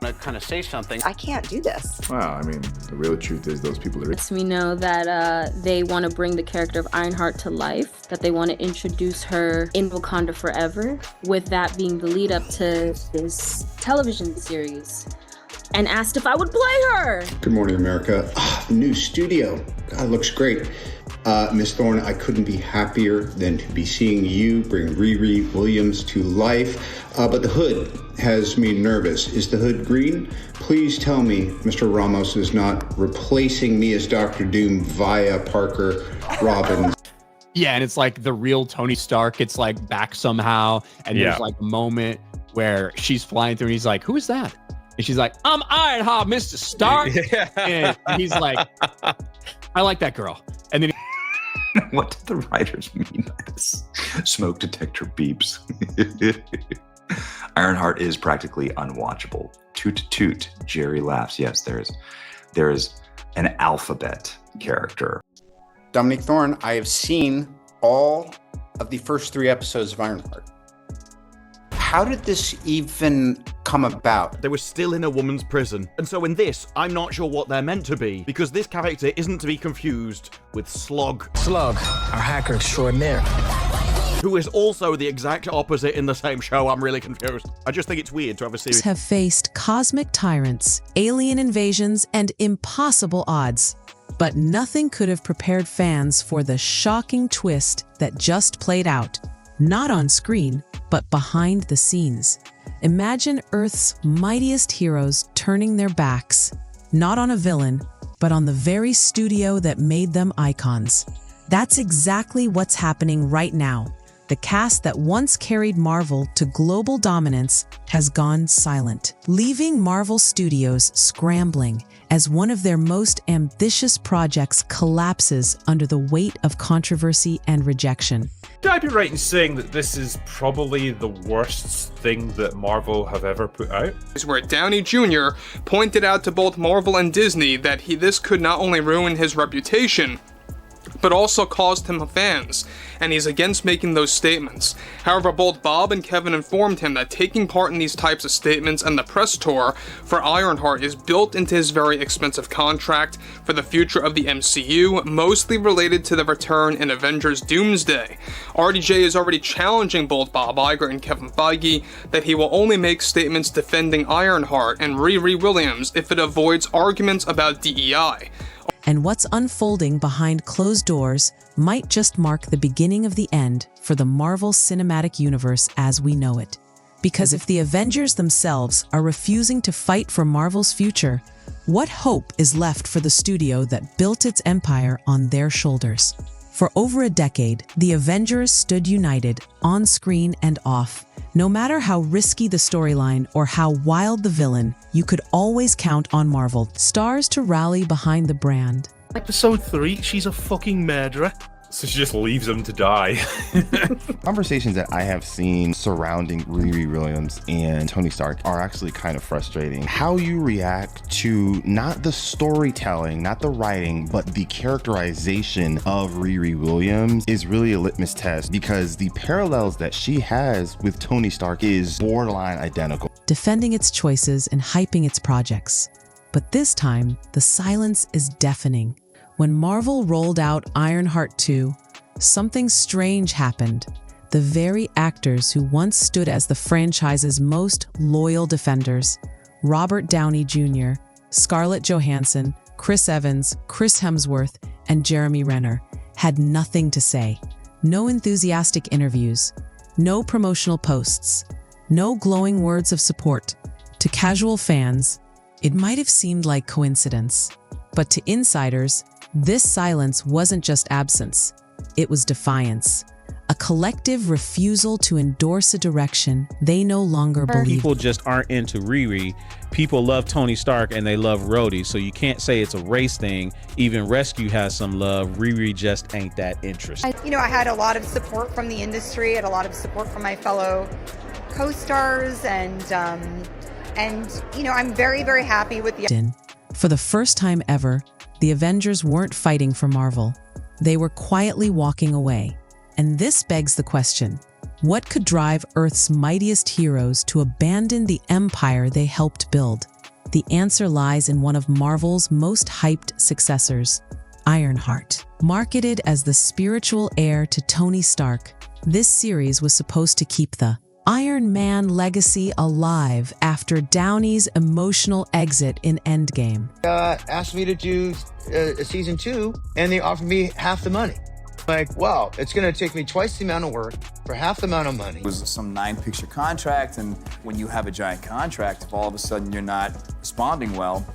to kind of say something. I can't do this. Well, I mean, the real truth is those people are... We know that they want to bring the character of Ironheart to life, that they want to introduce her in Wakanda forever, with that being the lead up to this television series, and asked if I would play her. Good morning, America. New studio. God, looks great. Miss Thorne, I couldn't be happier than to be seeing you bring Riri Williams to life. But the hood has me nervous. Is the hood green? Please tell me Mr. Ramos is not replacing me as Dr. Doom via Parker Robbins. Yeah, and it's like the real Tony Stark. It's like back somehow. And there's like a moment where she's flying through and he's like, who is that? And she's like, I'm Ironheart, Mr. Stark. And he's like, I like that girl. And then what did the writers mean by this? Smoke detector beeps. Ironheart is practically unwatchable. Toot toot, Jerry laughs. Yes, there is an alphabet character. Dominic Thorne, I have seen all of the first 3 episodes of Ironheart. How did this even come about? They were still in a woman's prison. And so in this, I'm not sure what they're meant to be, because this character isn't to be confused with Slog. Slug, our hacker extraordinaire. Who is also the exact opposite in the same show. I'm really confused. I just think it's weird to have a series. Have faced cosmic tyrants, alien invasions, and impossible odds. But nothing could have prepared fans for the shocking twist that just played out. Not on screen, but behind the scenes. Imagine Earth's mightiest heroes turning their backs, not on a villain, but on the very studio that made them icons. That's exactly what's happening right now. The cast that once carried Marvel to global dominance has gone silent, leaving Marvel Studios scrambling as one of their most ambitious projects collapses under the weight of controversy and rejection. Would I be right in saying that this is probably the worst thing that Marvel have ever put out? Where Downey Jr. pointed out to both Marvel and Disney that this could not only ruin his reputation, but also cost him fans, and he's against making those statements. However, both Bob and Kevin informed him that taking part in these types of statements and the press tour for Ironheart is built into his very expensive contract for the future of the MCU, mostly related to the return in Avengers Doomsday. RDJ is already challenging both Bob Iger and Kevin Feige that he will only make statements defending Ironheart and Riri Williams if it avoids arguments about DEI. And what's unfolding behind closed doors might just mark the beginning of the end for the Marvel Cinematic Universe as we know it. Because if the Avengers themselves are refusing to fight for Marvel's future, what hope is left for the studio that built its empire on their shoulders? For over a decade, the Avengers stood united, on screen and off. No matter how risky the storyline or how wild the villain, you could always count on Marvel stars to rally behind the brand. Episode 3, she's a fucking murderer. So she just leaves him to die. Conversations that I have seen surrounding Riri Williams and Tony Stark are actually kind of frustrating. How you react to not the storytelling, not the writing, but the characterization of Riri Williams is really a litmus test, because the parallels that she has with Tony Stark is borderline identical. Defending its choices and hyping its projects. But this time, the silence is deafening. When Marvel rolled out Ironheart 2, something strange happened. The very actors who once stood as the franchise's most loyal defenders, Robert Downey Jr., Scarlett Johansson, Chris Evans, Chris Hemsworth, and Jeremy Renner, had nothing to say. No enthusiastic interviews, no promotional posts, no glowing words of support. To casual fans, it might have seemed like coincidence. But to insiders, this silence wasn't just absence, it was defiance. A collective refusal to endorse a direction they no longer believe. People just aren't into Riri. People love Tony Stark and they love Rhodey, so you can't say it's a race thing. Even Rescue has some love. Riri just ain't that interesting. I had a lot of support from the industry, had a lot of support from my fellow co-stars, and I'm very, very happy with the... For the first time ever, the Avengers weren't fighting for Marvel. They were quietly walking away. And this begs the question, What could drive Earth's mightiest heroes to abandon the empire they helped build? The answer lies in one of Marvel's most hyped successors, Ironheart. Marketed as the spiritual heir to Tony Stark, this series was supposed to keep the Iron Man legacy alive after Downey's emotional exit in Endgame. Asked me to do a season 2, and they offered me half the money. Like, wow, it's going to take me twice the amount of work for half the amount of money. It was some 9-picture contract, and when you have a giant contract, if all of a sudden you're not responding well,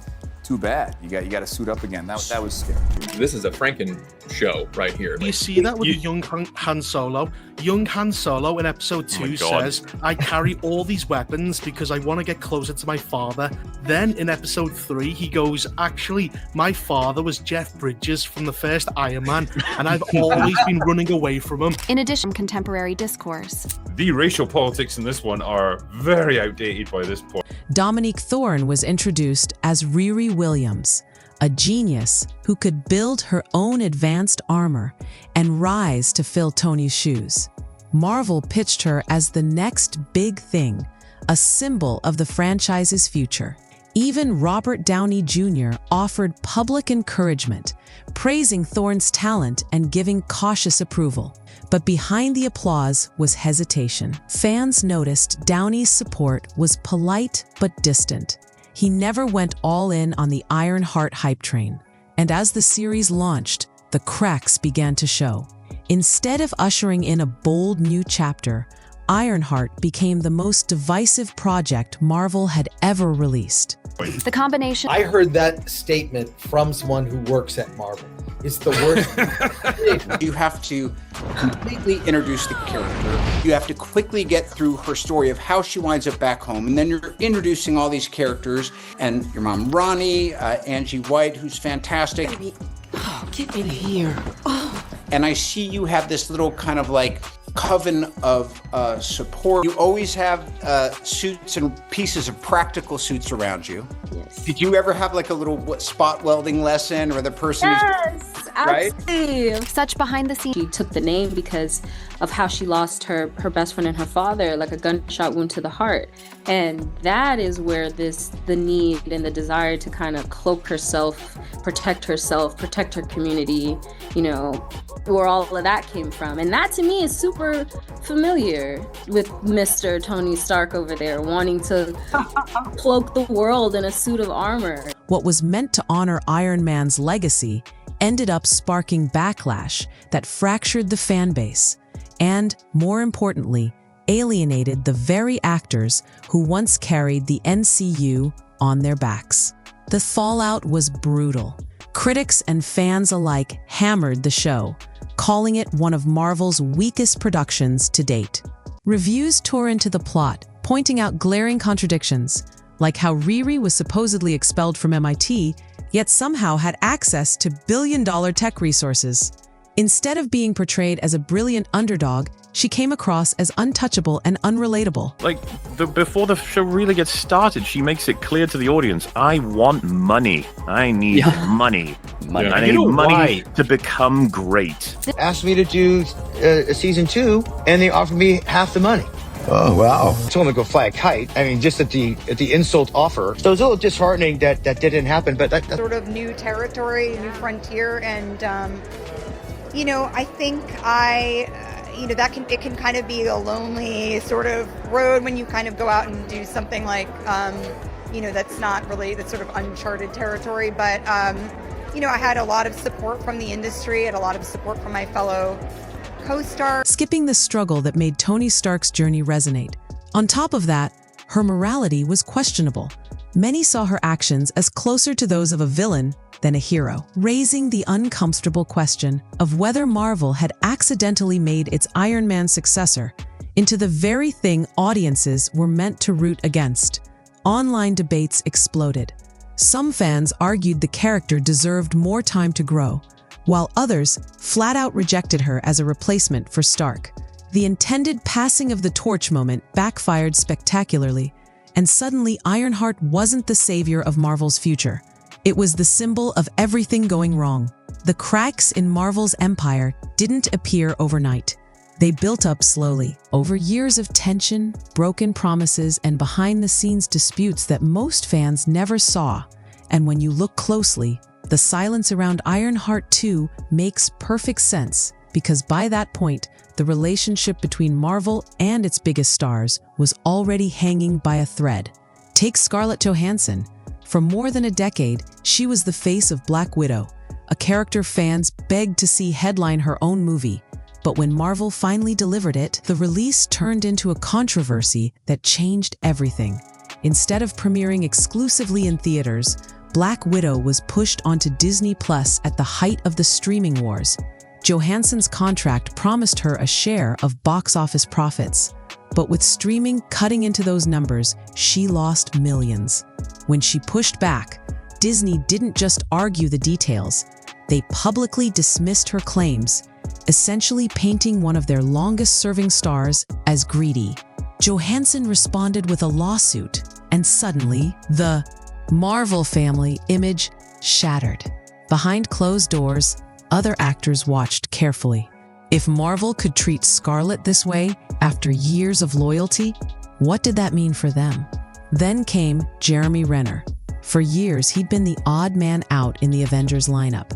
too bad. You got to suit up again. That was scary. This is a Franken show right here. You see that with young Han Solo? Young Han Solo in episode 2 says, I carry all these weapons because I want to get closer to my father. Then in episode 3, he goes, actually, my father was Jeff Bridges from the first Iron Man, and I've always been running away from him. In addition, contemporary discourse. The racial politics in this one are very outdated by this point. Dominique Thorne was introduced as Riri Williams, a genius who could build her own advanced armor and rise to fill Tony's shoes. Marvel pitched her as the next big thing, a symbol of the franchise's future. Even Robert Downey Jr. offered public encouragement, praising Thorne's talent and giving cautious approval. But behind the applause was hesitation. Fans noticed Downey's support was polite but distant. He never went all in on the Ironheart hype train. And as the series launched, the cracks began to show. Instead of ushering in a bold new chapter, Ironheart became the most divisive project Marvel had ever released. The combination. I heard that statement from someone who works at Marvel. It's the worst. You have to completely introduce the character. You have to quickly get through her story of how she winds up back home. And then you're introducing all these characters and your mom, Ronnie, Angie White, who's fantastic. Baby. Oh, get in here. Oh. And I see you have this little kind of like coven of support. You always have suits and pieces of practical suits around you. Yes. Did you ever have like a little spot welding lesson or the person Yes, absolutely. Right? Such behind the scenes. She took the name because of how she lost her best friend and her father, like a gunshot wound to the heart. And that is where the need and the desire to kind of cloak herself, protect her community, where all of that came from. And that to me is super familiar with Mr. Tony Stark over there wanting to cloak the world in a suit of armor. What was meant to honor Iron Man's legacy ended up sparking backlash that fractured the fan base and, more importantly, alienated the very actors who once carried the MCU on their backs. The fallout was brutal. Critics and fans alike hammered the show, calling it one of Marvel's weakest productions to date. Reviews tore into the plot, pointing out glaring contradictions, like how Riri was supposedly expelled from MIT, yet somehow had access to billion-dollar tech resources. Instead of being portrayed as a brilliant underdog, she came across as untouchable and unrelatable. Like, before the show really gets started, she makes it clear to the audience, I want money. I need money. I need money to become great. Asked me to do a season 2, and they offered me half the money. Oh, wow. I told him to go fly a kite. I mean, just at the insult offer. So it was a little disheartening that didn't happen, but that's sort of new territory, new frontier, and I think it can kind of be a lonely sort of road when you kind of go out and do something like that's sort of uncharted territory. But I had a lot of support from the industry, and a lot of support from my fellow co-stars. Skipping the struggle that made Tony Stark's journey resonate. On top of that, her morality was questionable. Many saw her actions as closer to those of a villain than a hero, raising the uncomfortable question of whether Marvel had accidentally made its Iron Man successor into the very thing audiences were meant to root against. Online debates exploded. Some fans argued the character deserved more time to grow, while others flat out rejected her as a replacement for Stark. The intended passing of the torch moment backfired spectacularly, and suddenly Ironheart wasn't the savior of Marvel's future. It was the symbol of everything going wrong. The cracks in Marvel's empire didn't appear overnight. They built up slowly, over years of tension, broken promises, and behind-the-scenes disputes that most fans never saw. And when you look closely, the silence around Ironheart 2 makes perfect sense, because by that point, the relationship between Marvel and its biggest stars was already hanging by a thread. Take Scarlett Johansson. For more than a decade, she was the face of Black Widow, a character fans begged to see headline her own movie. But when Marvel finally delivered it, the release turned into a controversy that changed everything. Instead of premiering exclusively in theaters, Black Widow was pushed onto Disney Plus at the height of the streaming wars. Johansson's contract promised her a share of box office profits. But with streaming cutting into those numbers, she lost millions. When she pushed back, Disney didn't just argue the details. They publicly dismissed her claims, essentially painting one of their longest-serving stars as greedy. Johansson responded with a lawsuit, and suddenly, the Marvel family image shattered. Behind closed doors, other actors watched carefully. If Marvel could treat Scarlett this way after years of loyalty, what did that mean for them? Then came Jeremy Renner. For years, he'd been the odd man out in the Avengers lineup,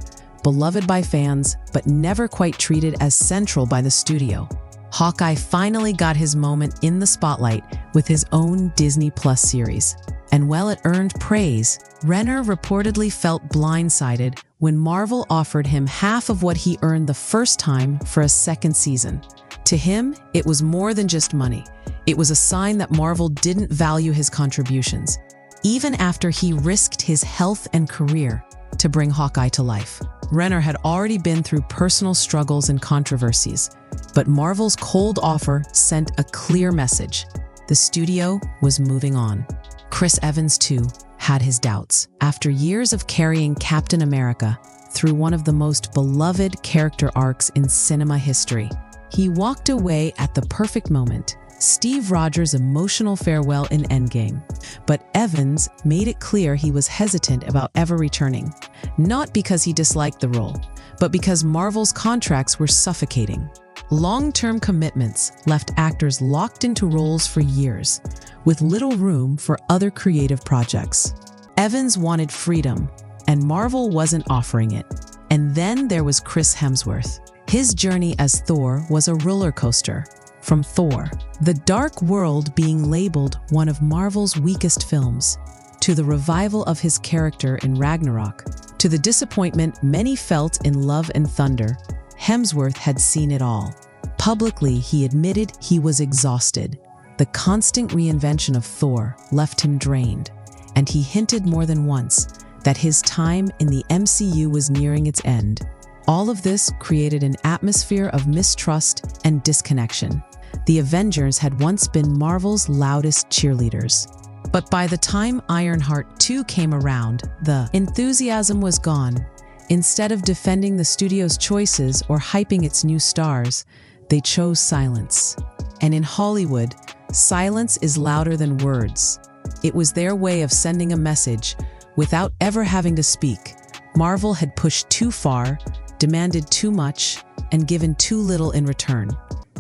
beloved by fans, but never quite treated as central by the studio. Hawkeye finally got his moment in the spotlight with his own Disney Plus series. And while it earned praise, Renner reportedly felt blindsided when Marvel offered him half of what he earned the first time for a second season. To him, it was more than just money. It was a sign that Marvel didn't value his contributions, even after he risked his health and career to bring Hawkeye to life. Renner had already been through personal struggles and controversies, but Marvel's cold offer sent a clear message. The studio was moving on. Chris Evans, too, had his doubts. After years of carrying Captain America through one of the most beloved character arcs in cinema history, he walked away at the perfect moment. Steve Rogers' emotional farewell in Endgame. But Evans made it clear he was hesitant about ever returning. Not because he disliked the role, but because Marvel's contracts were suffocating. Long-term commitments left actors locked into roles for years, with little room for other creative projects. Evans wanted freedom, and Marvel wasn't offering it. And then there was Chris Hemsworth. His journey as Thor was a roller coaster. From Thor, the dark world being labeled one of Marvel's weakest films, to the revival of his character in Ragnarok, to the disappointment many felt in Love and Thunder, Hemsworth had seen it all. Publicly, he admitted he was exhausted. The constant reinvention of Thor left him drained, and he hinted more than once that his time in the MCU was nearing its end. All of this created an atmosphere of mistrust and disconnection. The Avengers had once been Marvel's loudest cheerleaders. But by the time Ironheart 2 came around, the enthusiasm was gone. Instead of defending the studio's choices or hyping its new stars, they chose silence. And in Hollywood, silence is louder than words. It was their way of sending a message without ever having to speak. Marvel had pushed too far, demanded too much, and given too little in return.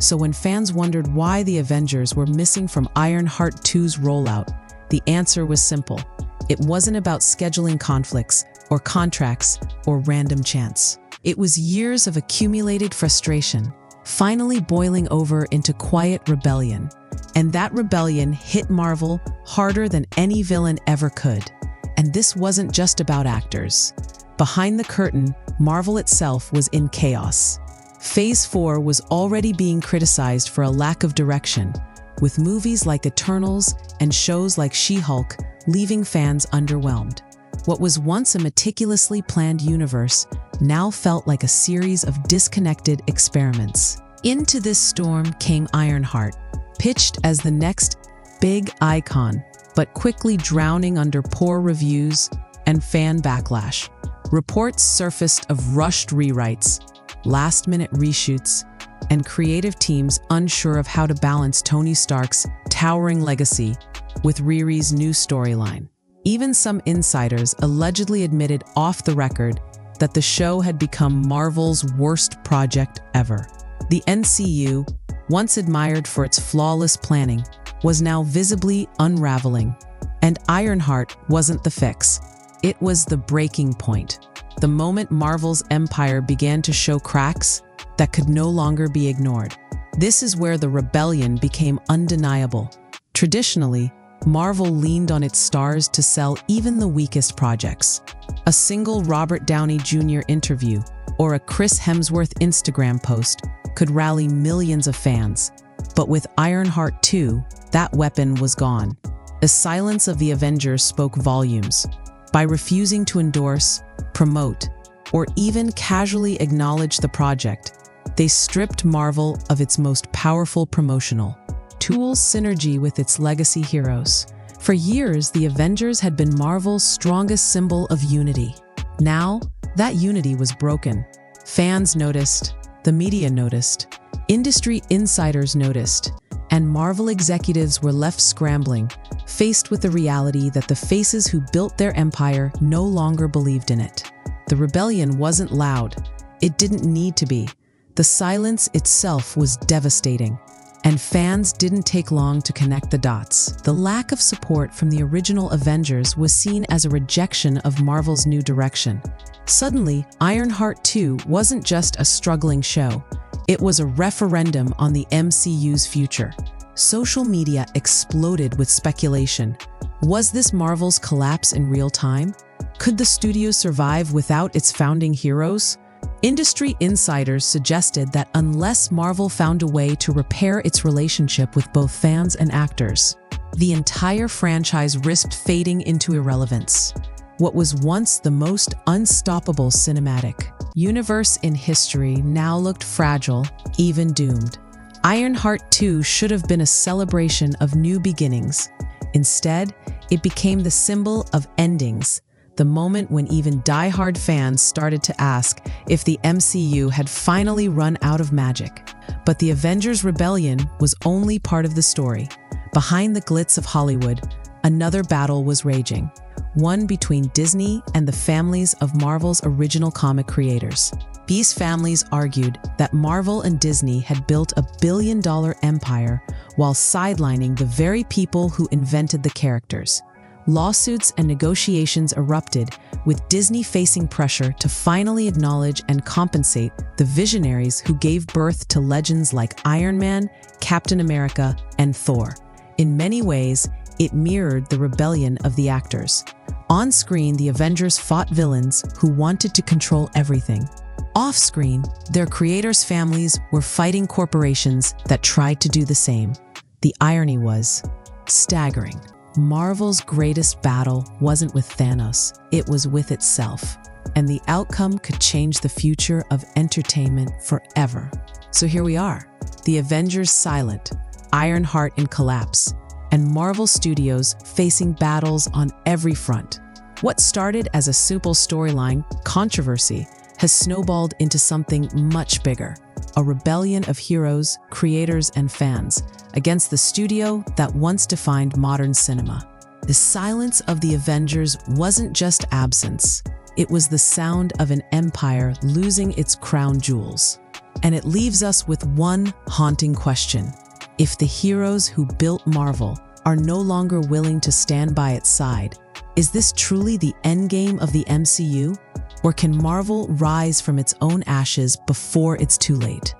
So when fans wondered why the Avengers were missing from Ironheart 2's rollout, the answer was simple. It wasn't about scheduling conflicts, or contracts, or random chance. It was years of accumulated frustration, finally boiling over into quiet rebellion. And that rebellion hit Marvel harder than any villain ever could. And this wasn't just about actors. Behind the curtain, Marvel itself was in chaos. Phase 4 was already being criticized for a lack of direction, with movies like Eternals and shows like She-Hulk leaving fans underwhelmed. What was once a meticulously planned universe now felt like a series of disconnected experiments. Into this storm came Ironheart, pitched as the next big icon, but quickly drowning under poor reviews and fan backlash. Reports surfaced of rushed rewrites, last-minute reshoots, and creative teams unsure of how to balance Tony Stark's towering legacy with Riri's new storyline. Even some insiders allegedly admitted off the record that the show had become Marvel's worst project ever. The NCU, once admired for its flawless planning, was now visibly unraveling. And Ironheart wasn't the fix. It was the breaking point. The moment Marvel's empire began to show cracks that could no longer be ignored. This is where the rebellion became undeniable. Traditionally, Marvel leaned on its stars to sell even the weakest projects. A single Robert Downey Jr. interview or a Chris Hemsworth Instagram post could rally millions of fans. But with Ironheart 2, that weapon was gone. The silence of the Avengers spoke volumes. By refusing to endorse, promote, or even casually acknowledge the project, they stripped Marvel of its most powerful promotional tools, synergy with its legacy heroes. For years, the Avengers had been Marvel's strongest symbol of unity. Now, that unity was broken. Fans noticed, the media noticed, industry insiders noticed, and Marvel executives were left scrambling, faced with the reality that the faces who built their empire no longer believed in it. The rebellion wasn't loud. It didn't need to be. The silence itself was devastating, and fans didn't take long to connect the dots. The lack of support from the original Avengers was seen as a rejection of Marvel's new direction. Suddenly, Ironheart 2 wasn't just a struggling show. It was a referendum on the MCU's future. Social media exploded with speculation. Was this Marvel's collapse in real time? Could the studio survive without its founding heroes? Industry insiders suggested that unless Marvel found a way to repair its relationship with both fans and actors, the entire franchise risked fading into irrelevance. What was once the most unstoppable cinematic universe in history now looked fragile, even doomed. Ironheart 2 should have been a celebration of new beginnings. Instead, it became the symbol of endings, the moment when even die-hard fans started to ask if the MCU had finally run out of magic. But the Avengers Rebellion was only part of the story. Behind the glitz of Hollywood, another battle was raging, one between Disney and the families of Marvel's original comic creators. These families argued that Marvel and Disney had built a billion-dollar empire while sidelining the very people who invented the characters. Lawsuits and negotiations erupted, with Disney facing pressure to finally acknowledge and compensate the visionaries who gave birth to legends like Iron Man, Captain America, and Thor. In many ways, it mirrored the rebellion of the actors. On screen, the Avengers fought villains who wanted to control everything. Off-screen, their creators' families were fighting corporations that tried to do the same. The irony was staggering. Marvel's greatest battle wasn't with Thanos, it was with itself. And the outcome could change the future of entertainment forever. So here we are, the Avengers silent, Ironheart in collapse, and Marvel Studios facing battles on every front. What started as a simple storyline controversy has snowballed into something much bigger, a rebellion of heroes, creators, and fans against the studio that once defined modern cinema. The silence of the Avengers wasn't just absence, it was the sound of an empire losing its crown jewels. And it leaves us with one haunting question. If the heroes who built Marvel are no longer willing to stand by its side, is this truly the endgame of the MCU? Or can Marvel rise from its own ashes before it's too late?